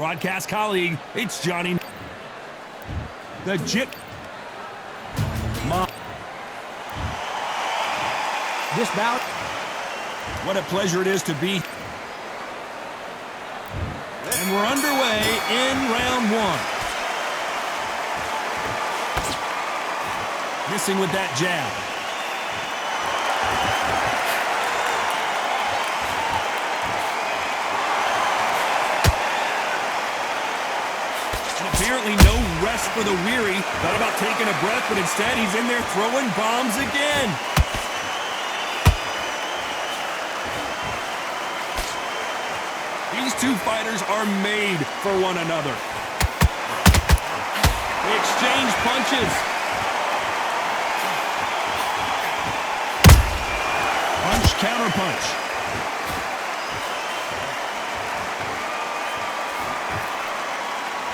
Broadcast colleague, it's Johnny. The jip. This bout. What a pleasure it is to be. And we're underway in round one. Missing with that jab. Apparently no rest for the weary. Thought about taking a breath, but instead he's in there throwing bombs again. These two fighters are made for one another. They exchange punches. Punch, counter punch.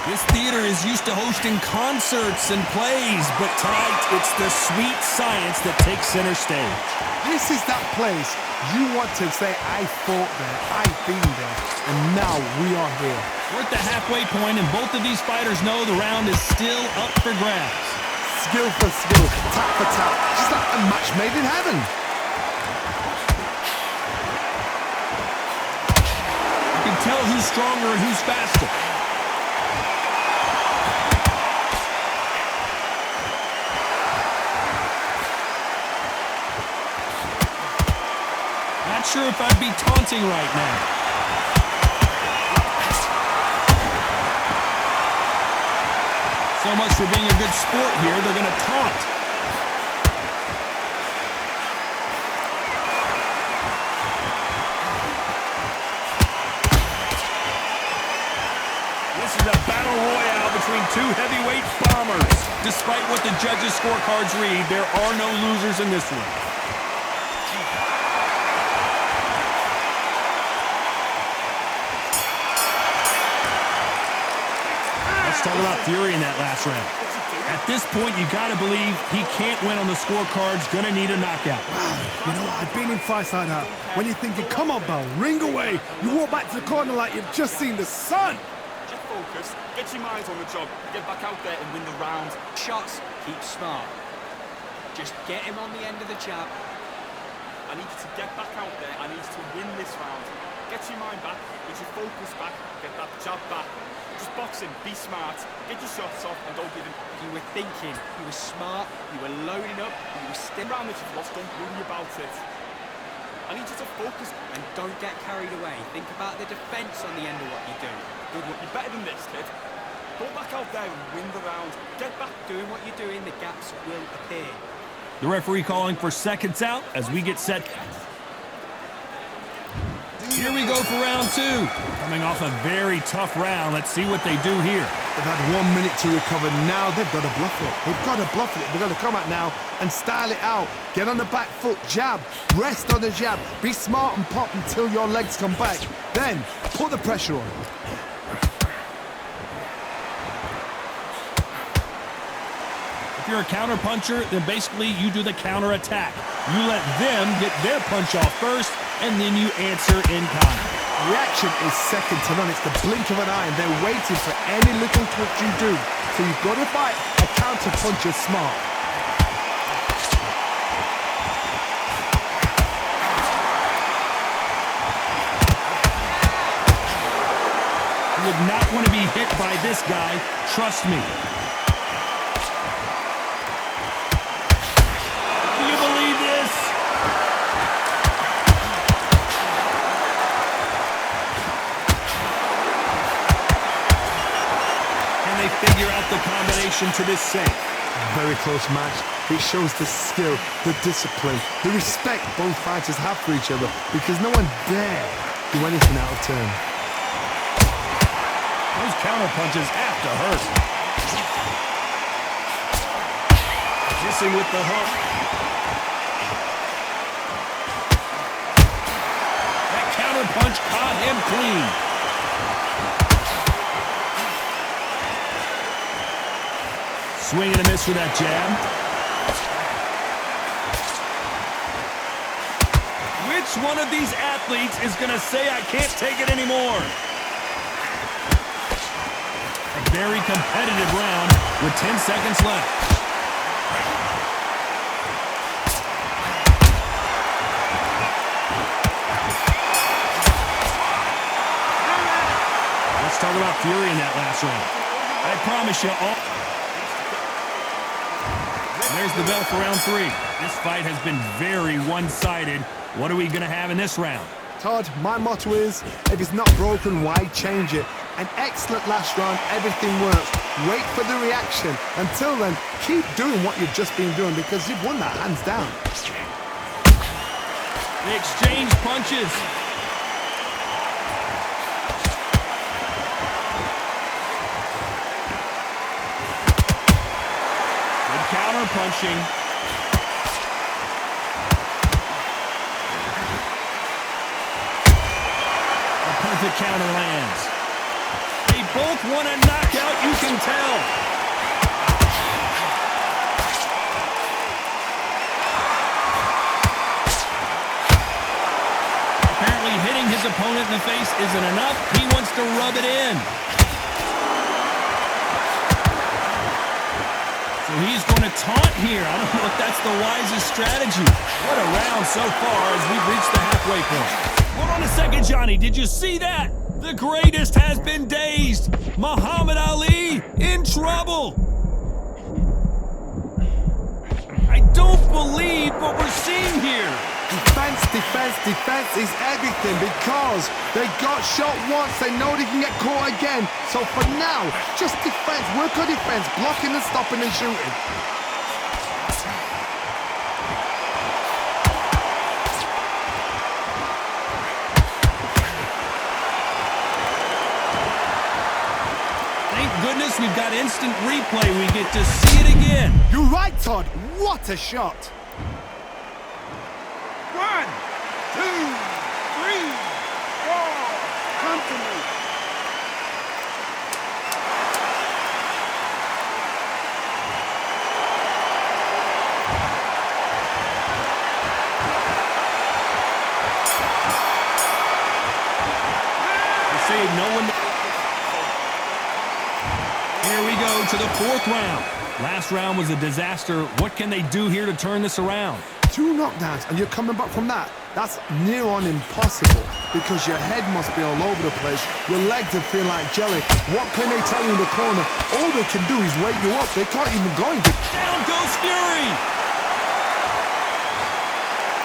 This theater is used to hosting concerts and plays, but tonight it's the sweet science that takes center stage. This is that place you want to say, I fought there, I've been there, and now we are here. We're at the halfway point, and both of these fighters know the round is still up for grabs. Skill for skill, tap for tap, just like a match made in heaven. You can tell who's stronger and who's faster. Not sure if I'd be taunting right now. So much for being a good sport here, they're going to taunt. This is a battle royale between two heavyweight bombers. Despite what the judges' scorecards read, there are no losers in this one. Talk about fury in that last round. At this point, you got to believe he can't win on the scorecards. Gonna need a knockout. Wow, you know what? I've been in fights like that. When you're thinking, come on, Bell, ring away. You walk back to the corner like you've just seen the sun. Just focus, get your minds on the job, get back out there and win the round. Shots, keep smart. Just get him on the end of the jab. I need you to get back out there. I need you to win this round. Get your mind back, get your focus back, get that jab back. Just boxing, be smart, get your shots off, and don't give in. You were thinking, you were smart, you were loading up, you were still round that you've lost, don't worry about it. I need you to focus. And don't get carried away. Think about the defense on the end of what you do. Good one, you're better than this, kid. Go back out there and win the round. Get back. Doing what you're doing, the gaps will appear. The referee calling for seconds out as we get set. Here we go for round two. Coming off a very tough round. Let's see what they do here. They've had 1 minute to recover. Now they've got to bluff it. They've got to bluff it. They've got to come out now and style it out. Get on the back foot, jab, rest on the jab. Be smart and pop until your legs come back. Then put the pressure on. If you're a counter puncher, then basically you do the counter attack. You let them get their punch off first, and then you answer in kind. Reaction is second to none. It's the blink of an eye, and they're waiting for any little twitch you do. So you've got to fight a counter puncher smart. You would not want to be hit by this guy, trust me. Do you believe this? Figure out the combination to this safe. Very close match. It shows the skill, the discipline, the respect both fighters have for each other because no one dare do anything out of turn. Those counter punches have to hurt. Missing with the hook. That counter punch caught him clean. Swing and a miss with that jab. Which one of these athletes is going to say, I can't take it anymore? very competitive round with 10 seconds left. Let's talk about fury in that last round. I promise you all. There's the bell for round 3. This fight has been very one-sided. What are we going to have in this round? Todd, my motto is, if it's not broken, why change it? An excellent last round, everything works. Wait for the reaction. Until then, keep doing what you've just been doing because you've won that hands down. They exchange punches. Good counter punching. Perfect counter lands. They both want a knockout, you can tell. Apparently hitting his opponent in the face isn't enough. He wants to rub it in. So he's going to taunt here. I don't know if that's the wisest strategy. What a round so far as we've reached the halfway point. Hold on a second, Johnny. Did you see that? The greatest has been dazed. Muhammad Ali in trouble. I don't believe what we're seeing here. Defense, defense, defense is everything because they got shot once. They know they can get caught again. So for now, just defense. Work on defense. Blocking and stopping and shooting. Goodness, we've got instant replay. We get to see it again. You're right, Todd. What a shot. 1, 2, 3, 4. Come to me. They say no one. Here we go to the 4th round. Last round was a disaster. What can they do here to turn this around? 2 knockdowns and you're coming back from that. That's near on impossible because your head must be all over the place. Your legs will feel like jelly. What can they tell you in the corner? All they can do is wake you up. They can't even go into. Down goes Fury.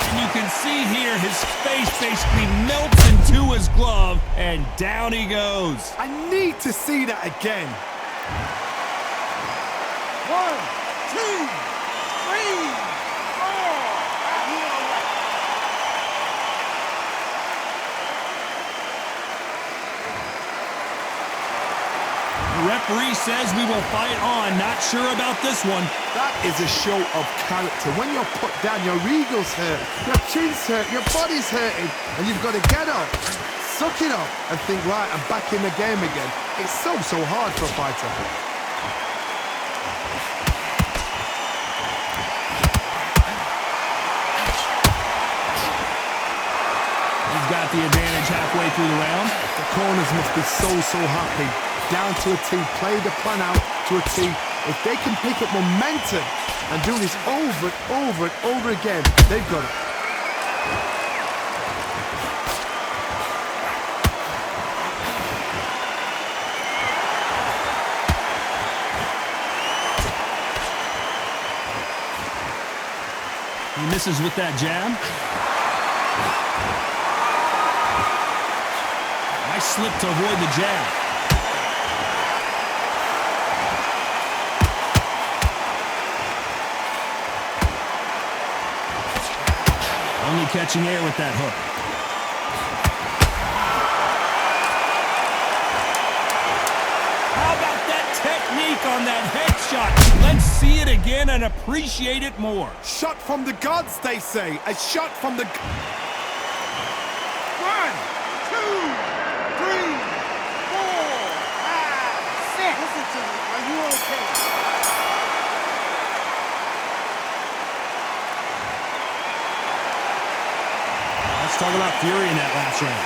And you can see here his face basically melts into his glove and down he goes. I need to see that again. 1, 2, 3, 4. The referee says we will fight on. Not sure about this one. That is a show of character. When you're put down, your eagle's hurt, your chin's hurt, your body's hurting, and you've got to get up, suck it up, and think, right, I'm back in the game again. It's so hard for a fighter. He's got the advantage halfway through the round. The corners must be so happy. Down to a T, play the plan out to a T. If they can pick up momentum and do this over and over and over again, they've got it. He misses with that jab. Nice slip to avoid the jab. Only catching air with that hook. How about that technique on that headshot? Let's see it again and appreciate it more. Shot from the gods, they say. A shot from the... 1, 2, 3, 4, 5, 6. Listen to me. Are you okay? Let's talk about Fury in that last round.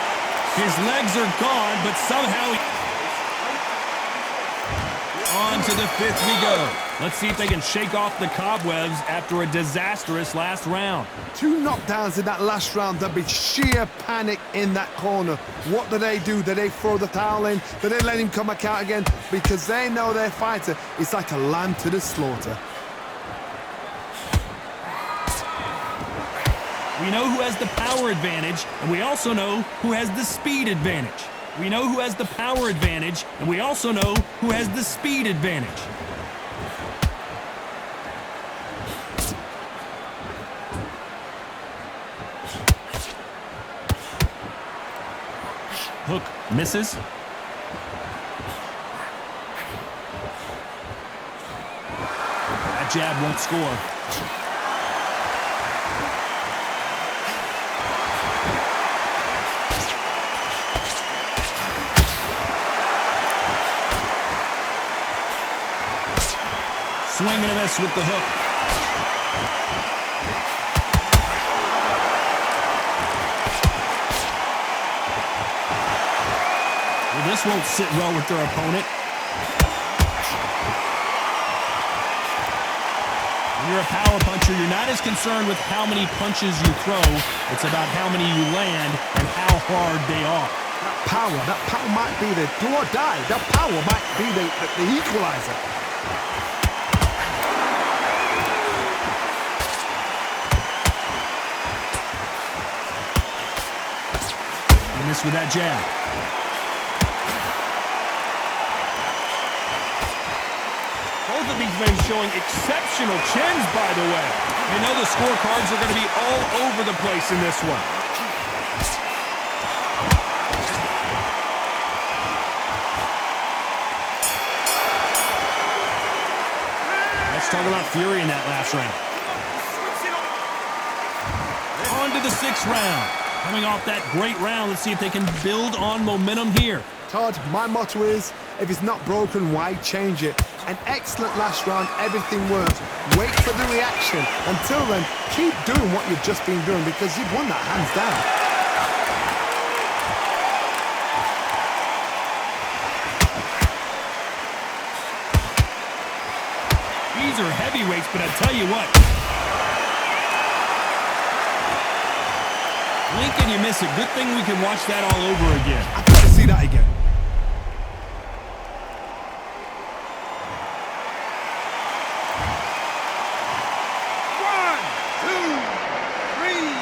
His legs are gone, but somehow he... On to the fifth we go. Let's see if they can shake off the cobwebs after a disastrous last round. 2 knockdowns in that last round. There'll be sheer panic in that corner. What do? Do they throw the towel in? Do they let him come back out again? Because they know their fighter is like a lamb to the slaughter. We know who has the power advantage, and we also know who has the speed advantage. We know who has the power advantage, and we also know who has the speed advantage. Hook misses. That jab won't score. Swing and a miss with the hook. Well, this won't sit well with their opponent. When you're a power puncher, you're not as concerned with how many punches you throw. It's about how many you land and how hard they are. That power might be the do or die. That power might be the equalizer. With that jab. Both of these men showing exceptional chins, by the way. You know the scorecards are going to be all over the place in this one. Let's talk about fury in that last round. On to the 6th round. Coming off that great round, let's see if they can build on momentum here. Todd, my motto is, if it's not broken, why change it? An excellent last round, everything works. Wait for the reaction. Until then, keep doing what you've just been doing because you've won that hands down. These are heavyweights, but I tell you what. Blink and you miss it. Good thing we can watch that all over again. I've got to see that again. One, two, three,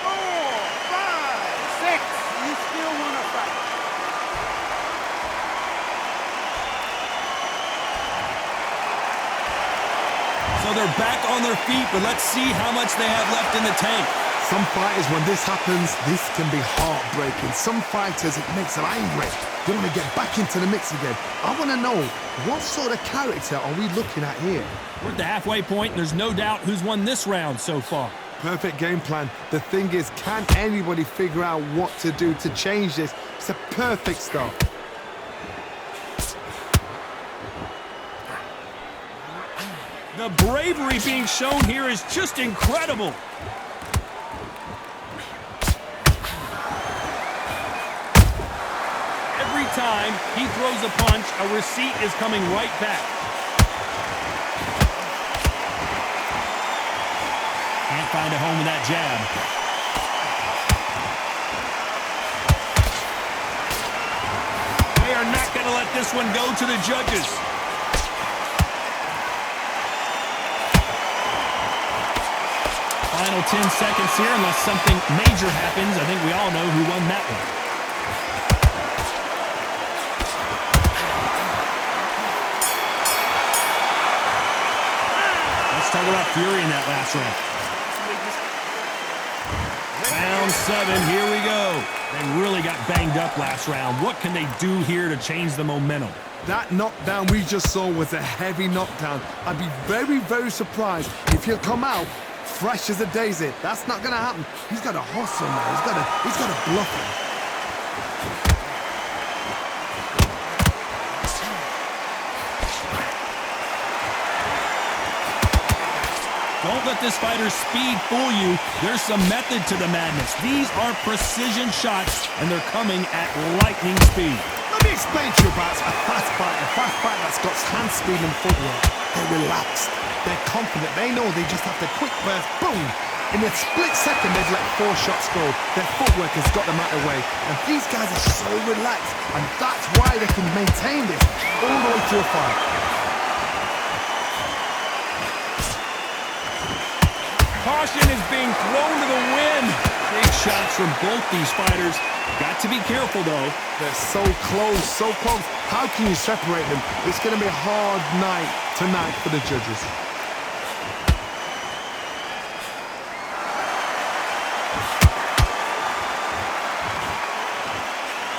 four, five, six. You still want to fight? So they're back on their feet, but let's see how much they have left in the tank. Some fighters, when this happens, this can be heartbreaking. Some fighters, it makes them angry. They want to get back into the mix again. I want to know, what sort of character are we looking at here? We're at the halfway point, and there's no doubt who's won this round so far. Perfect game plan. The thing is, can anybody figure out what to do to change this? It's a perfect start. The bravery being shown here is just incredible. Every time he throws a punch, a receipt is coming right back. Can't find a home with that jab. They are not going to let this one go to the judges. Final 10 seconds here, unless something major happens. I think we all know who won that one. Let's talk about fury in that last round. Round 7, here we go. They really got banged up last round. What can they do here to change the momentum? That knockdown we just saw was a heavy knockdown. I'd be very, very surprised if he'll come out fresh as a daisy. That's not going to happen. He's got to hustle now. He's got to bluff him. Don't let this fighter's speed fool you. There's some method to the madness. These are precision shots, and they're coming at lightning speed. Let me explain to you about a fast fighter that's got hand speed and footwork. They're relaxed. They're confident. They know they just have to quick burst, boom. In a split second, they've let 4 shots go. Their footwork has got them out of the way. And these guys are so relaxed. And that's why they can maintain this all the way to a fight. Caution is being thrown to the wind. Big shots from both these fighters. Got to be careful, though. They're so close, so close. How can you separate them? It's going to be a hard night tonight for the judges.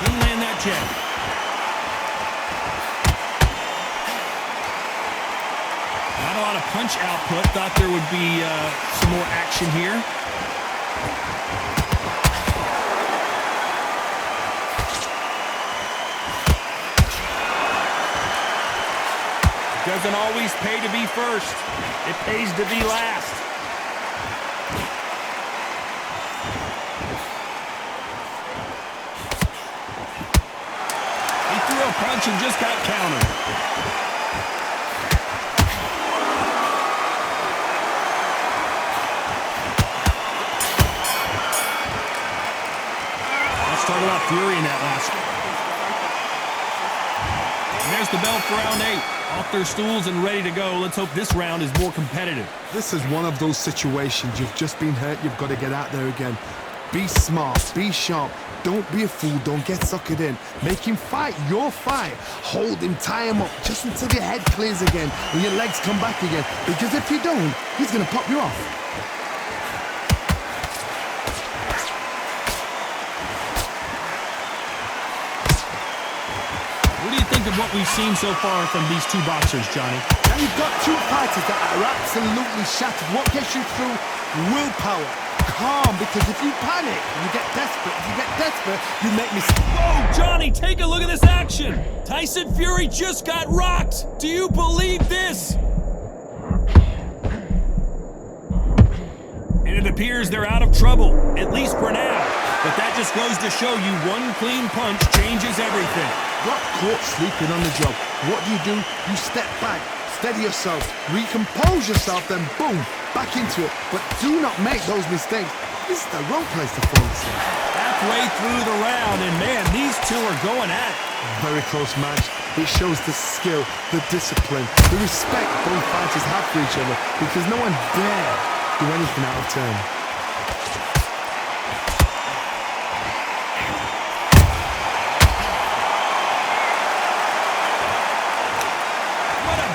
Couldn't land that jab. Not a lot of punch output. Thought there would be some more action here. Doesn't always pay to be first. It pays to be last. He threw a punch and just got countered. Let's talk about fury in that last one. And there's the bell for round 8. Off their stools and ready to go. Let's hope this round is more competitive. This is one of those situations. You've just been hurt. You've got to get out there again. Be smart. Be sharp. Don't be a fool. Don't get suckered in. Make him fight your fight. Hold him. Tie him up just until your head clears again and your legs come back again. Because if you don't, he's going to pop you off. What do you think of what we've seen so far from these two boxers, Johnny? Now you've got two fighters that are absolutely shattered. What gets you through? Willpower. Calm, because if you panic, you get desperate. If you get desperate, you make mistakes. Oh, Johnny, take a look at this action. Tyson Fury just got rocked. Do you believe this? And it appears they're out of trouble, at least for now. But that just goes to show you one clean punch changes everything. Got caught sleeping on the job. What do? You step back, steady yourself, recompose yourself, then boom, back into it. But do not make those mistakes. This is the wrong place to fall asleep. Halfway through the round, and man, these two are going at it. Very close match. It shows the skill, the discipline, the respect both fighters have for each other, because no one dare do anything out of turn.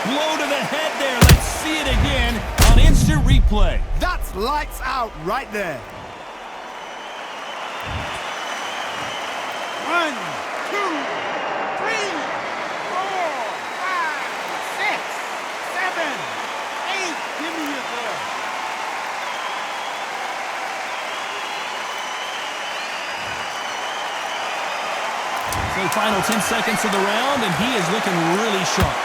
Blow to the head there. Let's see it again on instant replay. That's lights out right there. 1, 2, 3, 4, 5, 6, 7, 8. Give me your third. So final 10 seconds of the round, and he is looking really sharp.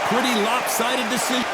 Pretty lopsided decision.